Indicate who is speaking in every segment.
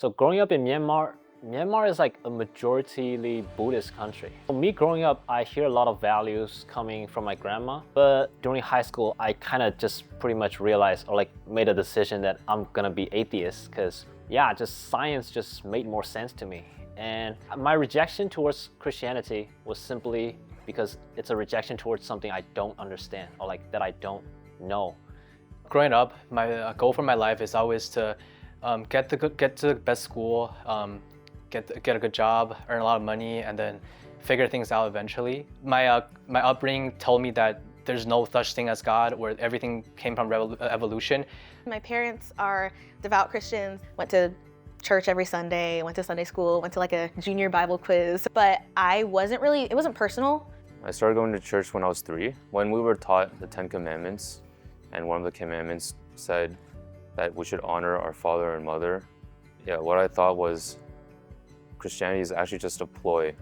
Speaker 1: So growing up in Myanmar is like a majority Buddhist country. For me growing up, I hear a lot of values coming from my grandma, but during high school, I kind of just pretty much realized or like made a decision that I'm gonna be atheist because yeah, just science just made more sense to me. And my rejection towards Christianity was simply because it's a rejection towards something I don't understand or like that I don't know.
Speaker 2: Growing up, my goal for my life is always to get to the best school, get a good job, earn a lot of money, and then figure things out eventually. My upbringing told me that there's no such thing as God, where everything came from evolution.
Speaker 3: My parents are devout Christians, went to church every Sunday, went to Sunday school, went to like a junior Bible quiz, but it wasn't personal.
Speaker 4: I started going to church when I was 3, when we were taught the 10 Commandments, and one of the commandments said that we should honor our father and mother. Yeah, what I thought was Christianity is actually just a ploy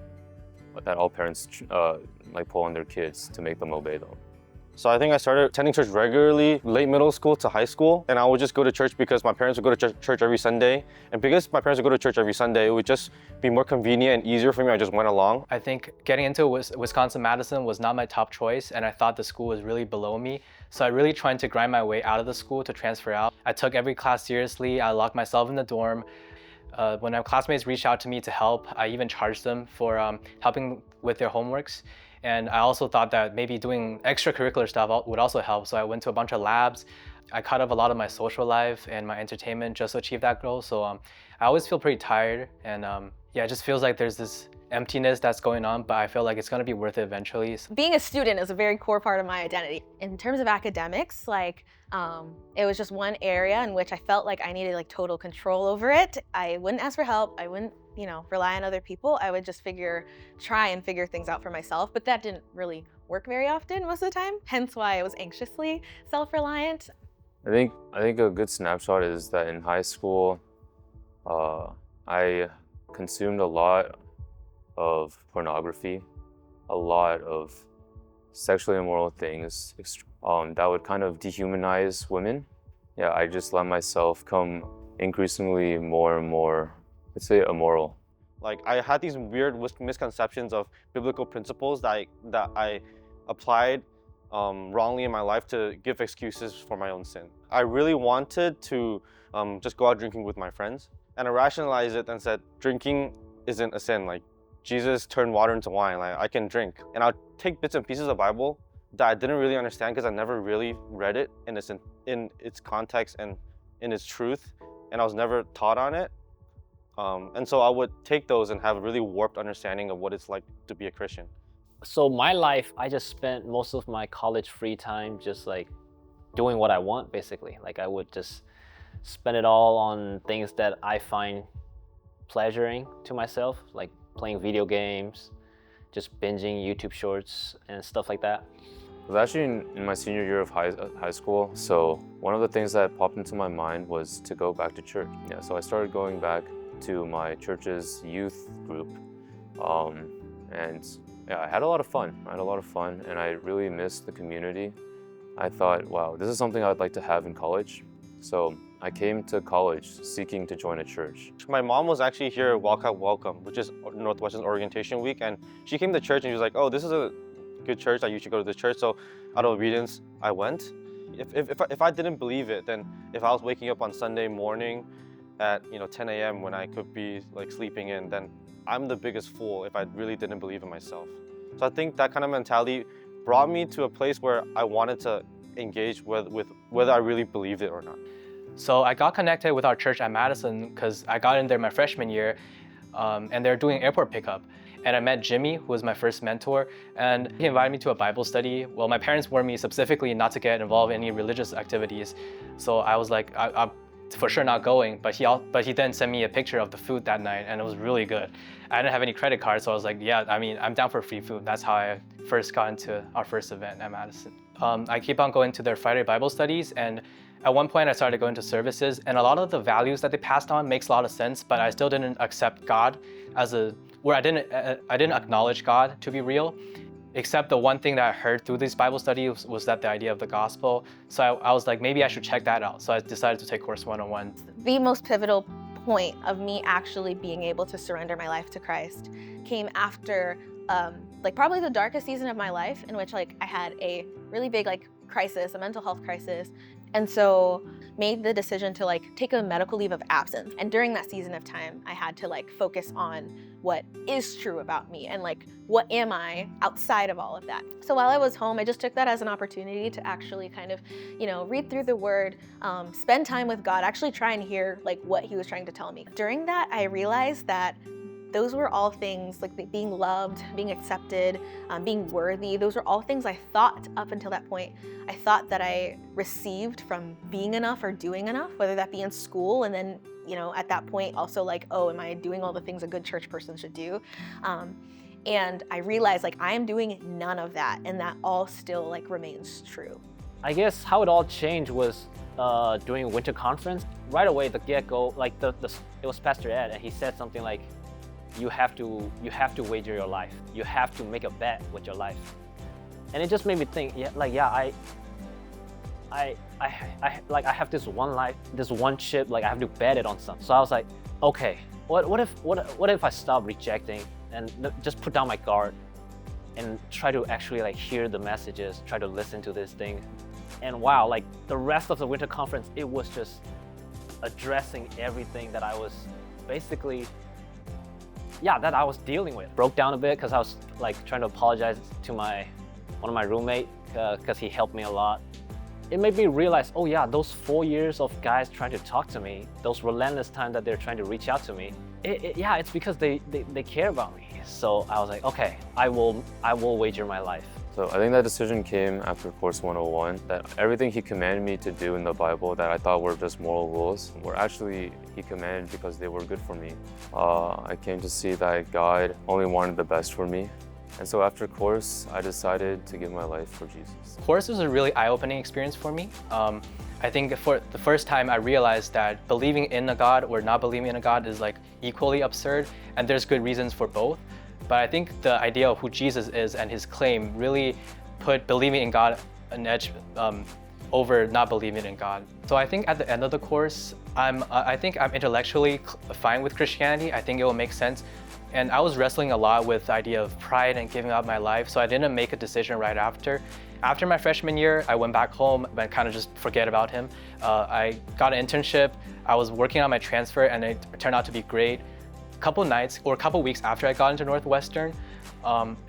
Speaker 4: that all parents pull on their kids to make them obey them.
Speaker 5: So I think I started attending church regularly, late middle school to high school. And I would just go to church because my parents would go to church every Sunday. And because my parents would go to church every Sunday, it would just be more convenient and easier for me. I just went along.
Speaker 2: I think getting into Wisconsin-Madison was not my top choice, and I thought the school was really below me. So I really tried to grind my way out of the school to transfer out. I took every class seriously. I locked myself in the dorm. When my classmates reached out to me to help, I even charged them for helping with their homeworks. And I also thought that maybe doing extracurricular stuff would also help. So I went to a bunch of labs. I cut off a lot of my social life and my entertainment just to achieve that goal. So I always feel pretty tired. And yeah, it just feels like there's this emptiness that's going on, but I feel like it's gonna be worth it eventually.
Speaker 3: Being a student is a very core part of my identity. In terms of academics, it was just one area in which I felt like I needed total control over it. I wouldn't ask for help. I wouldn't, rely on other people. I would just try and figure things out for myself, but that didn't really work very often most of the time. Hence why I was anxiously self-reliant.
Speaker 4: I think a good snapshot is that in high school, I consumed a lot of pornography, a lot of sexually immoral things that would kind of dehumanize women. Yeah, I just let myself become increasingly more and more, let's say, immoral.
Speaker 5: I had these weird misconceptions of biblical principles that I applied wrongly in my life to give excuses for my own sin. I really wanted to just go out drinking with my friends, and I rationalized it and said, drinking isn't a sin. Jesus turned water into wine. I can drink. And I'll take bits and pieces of the Bible that I didn't really understand because I never really read it in its context and in its truth, and I was never taught on it. And so I would take those and have a really warped understanding of what it's like to be a Christian.
Speaker 1: So my life, I just spent most of my college free time just doing what I want, basically. I would just spend it all on things that I find pleasuring to myself, like playing video games, just binging YouTube shorts and stuff like that.
Speaker 4: It was actually in my senior year of high school, so one of the things that popped into my mind was to go back to church. Yeah, so I started going back to my church's youth group, and yeah, I had a lot of fun. And I really missed the community. I thought, wow, this is something I'd like to have in college. So I came to college seeking to join a church.
Speaker 5: My mom was actually here at Welcome, which is Northwestern Orientation Week, and she came to church and she was like, oh, this is a good church, that you should go to this church. So out of obedience, I went. If I didn't believe it, then if I was waking up on Sunday morning at 10 a.m. when I could be sleeping in, then I'm the biggest fool if I really didn't believe in myself. So I think that kind of mentality brought me to a place where I wanted to engage with whether I really believed it or not.
Speaker 2: So I got connected with our church at Madison because I got in there my freshman year, and they're doing airport pickup. And I met Jimmy, who was my first mentor, and he invited me to a Bible study. Well, my parents warned me specifically not to get involved in any religious activities. So I was like, I'm for sure not going, but he then sent me a picture of the food that night, and it was really good. I didn't have any credit cards, so I was like, yeah, I'm down for free food. That's how I first got into our first event at Madison. I keep on going to their Friday Bible studies, and at one point I started going to services, and a lot of the values that they passed on makes a lot of sense, but I still didn't accept God I didn't acknowledge God to be real. Except the one thing that I heard through these Bible studies was that the idea of the gospel. So I was like, maybe I should check that out. So I decided to take Course 101.
Speaker 3: The most pivotal point of me actually being able to surrender my life to Christ came after like probably the darkest season of my life, in which like I had a really big like crisis, a mental health crisis. And so made the decision to like take a medical leave of absence. And during that season of time, I had to like focus on what is true about me and like what am I outside of all of that. So while I was home, I just took that as an opportunity to actually kind of, you know, read through the word, spend time with God, actually try and hear like what he was trying to tell me. During that, I realized that those were all things like being loved, being accepted, being worthy. Those were all things I thought up until that point. I thought that I received from being enough or doing enough, whether that be in school, and then, you know, at that point also like, oh, am I doing all the things a good church person should do? And I realized like I am doing none of that, and that all still like remains true.
Speaker 1: I guess how it all changed was during winter conference. Right away, the get-go, like it was Pastor Ed, and he said something like, you have to wager your life. You have to make a bet with your life. And it just made me think, I have this one life, this one chip, like I have to bet it on something. So I was like, okay, what if I stop rejecting and just put down my guard and try to actually like hear the messages, try to listen to this thing. And wow, like the rest of the winter conference, it was just addressing everything that I was basically that I was dealing with. Broke down a bit because I was like trying to apologize to one of my roommate because he helped me a lot. It made me realize, oh yeah, those 4 years of guys trying to talk to me, those relentless time that they're trying to reach out to me, it's because they care about me. So I was like, okay, I will wager my life.
Speaker 4: So I think that decision came after Course 101, that everything he commanded me to do in the Bible that I thought were just moral rules were actually he commanded because they were good for me. I came to see that God only wanted the best for me. And so after Course, I decided to give my life for Jesus.
Speaker 2: Course was a really eye-opening experience for me. I think for the first time I realized that believing in a God or not believing in a God is like equally absurd, and there's good reasons for both. But I think the idea of who Jesus is and his claim really put believing in God an edge over not believing in God. So I think at the end of the course, I think I'm intellectually fine with Christianity. I think it will make sense. And I was wrestling a lot with the idea of pride and giving up my life, so I didn't make a decision right after. After my freshman year, I went back home and kind of just forget about him. I got an internship, I was working on my transfer, and it turned out to be great. A couple weeks after I got into Northwestern,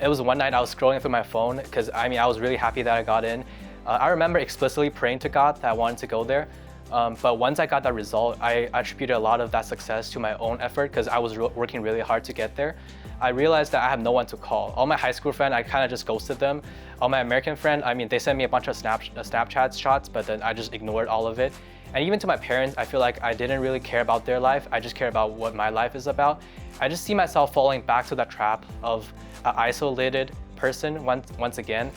Speaker 2: it was one night I was scrolling through my phone because I was really happy that I got in. I remember explicitly praying to God that I wanted to go there. But once I got that result, I attributed a lot of that success to my own effort because I was working really hard to get there. I realized that I have no one to call. All my high school friends, I kind of just ghosted them. All my American friends, they sent me a bunch of Snapchat shots, but then I just ignored all of it. And even to my parents, I feel like I didn't really care about their life. I just care about what my life is about. I just see myself falling back to that trap of an isolated person once again.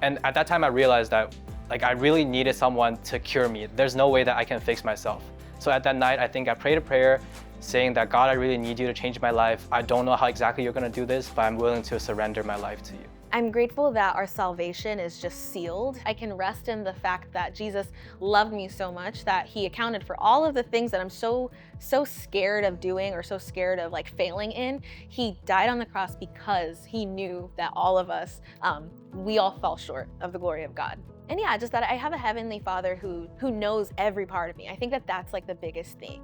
Speaker 2: And at that time, I realized that I really needed someone to cure me. There's no way that I can fix myself. So at that night, I think I prayed a prayer saying that, God, I really need you to change my life. I don't know how exactly you're gonna do this, but I'm willing to surrender my life to you.
Speaker 3: I'm grateful that our salvation is just sealed. I can rest in the fact that Jesus loved me so much that he accounted for all of the things that I'm so scared of doing or so scared of failing in. He died on the cross because he knew that all of us, we all fall short of the glory of God. And yeah, just that I have a heavenly Father who knows every part of me. I think that that's the biggest thing.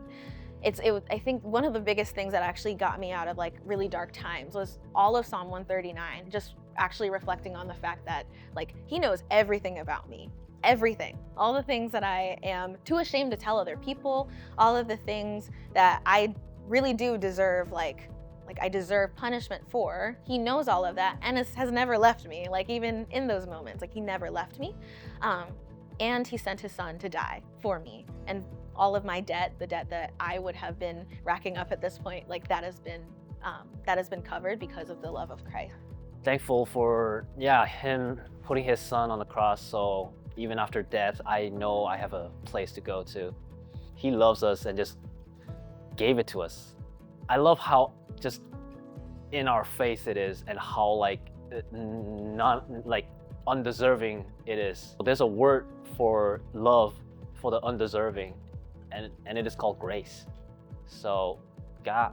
Speaker 3: I think one of the biggest things that actually got me out of really dark times was all of Psalm 139, just actually reflecting on the fact that he knows everything about me, everything, all the things that I am too ashamed to tell other people, all of the things that I really do deserve, I deserve punishment for. He knows all of that and has never left me, even in those moments, he never left me. And he sent his son to die for me. And all of my debt, the debt that I would have been racking up at this point, that has been covered because of the love of Christ.
Speaker 1: Thankful for him putting his son on the cross, so even after death, I know I have a place to go to. He loves us and just gave it to us. I love how just in our face it is and how not undeserving it is. There's a word for love for the undeserving, and it is called grace. So God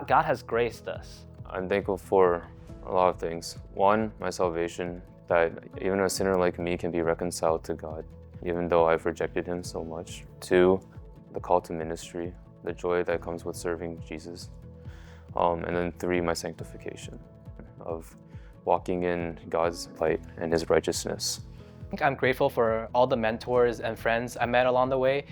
Speaker 1: has graced us.
Speaker 4: I'm thankful for a lot of things. One, my salvation, that even a sinner like me can be reconciled to God, even though I've rejected him so much. Two, the call to ministry, the joy that comes with serving Jesus. And then three, my sanctification, of walking in God's light and his righteousness.
Speaker 2: I'm grateful for all the mentors and friends I met along the way.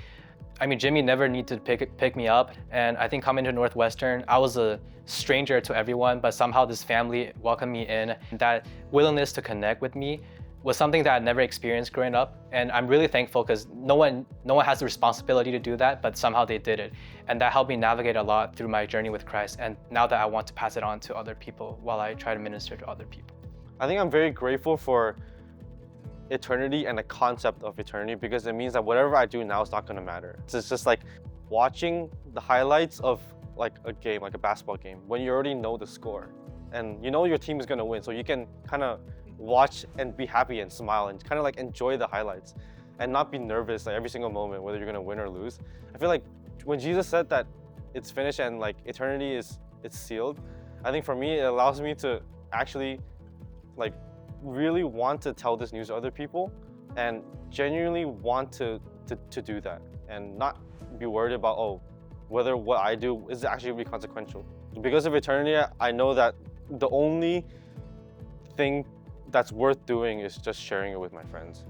Speaker 2: I mean, Jimmy never needed to pick me up, and I think coming to Northwestern, I was a stranger to everyone, but somehow this family welcomed me in. That willingness to connect with me was something that I'd never experienced growing up, and I'm really thankful because no one has the responsibility to do that, but somehow they did it, and that helped me navigate a lot through my journey with Christ. And now that I want to pass it on to other people while I try to minister to other people.
Speaker 5: I think I'm very grateful for eternity and the concept of eternity, because it means that whatever I do now is not going to matter. It's just like watching the highlights of like a game, like a basketball game, when you already know the score and you know your team is going to win, so you can kind of watch and be happy and smile and kind of like enjoy the highlights and not be nervous like every single moment whether you're going to win or lose. I feel like when Jesus said that it's finished and like eternity it's sealed, I think for me it allows me to actually like really want to tell this news to other people and genuinely want to do that and not be worried about whether what I do is actually really consequential. Because of eternity, I know that the only thing that's worth doing is just sharing it with my friends.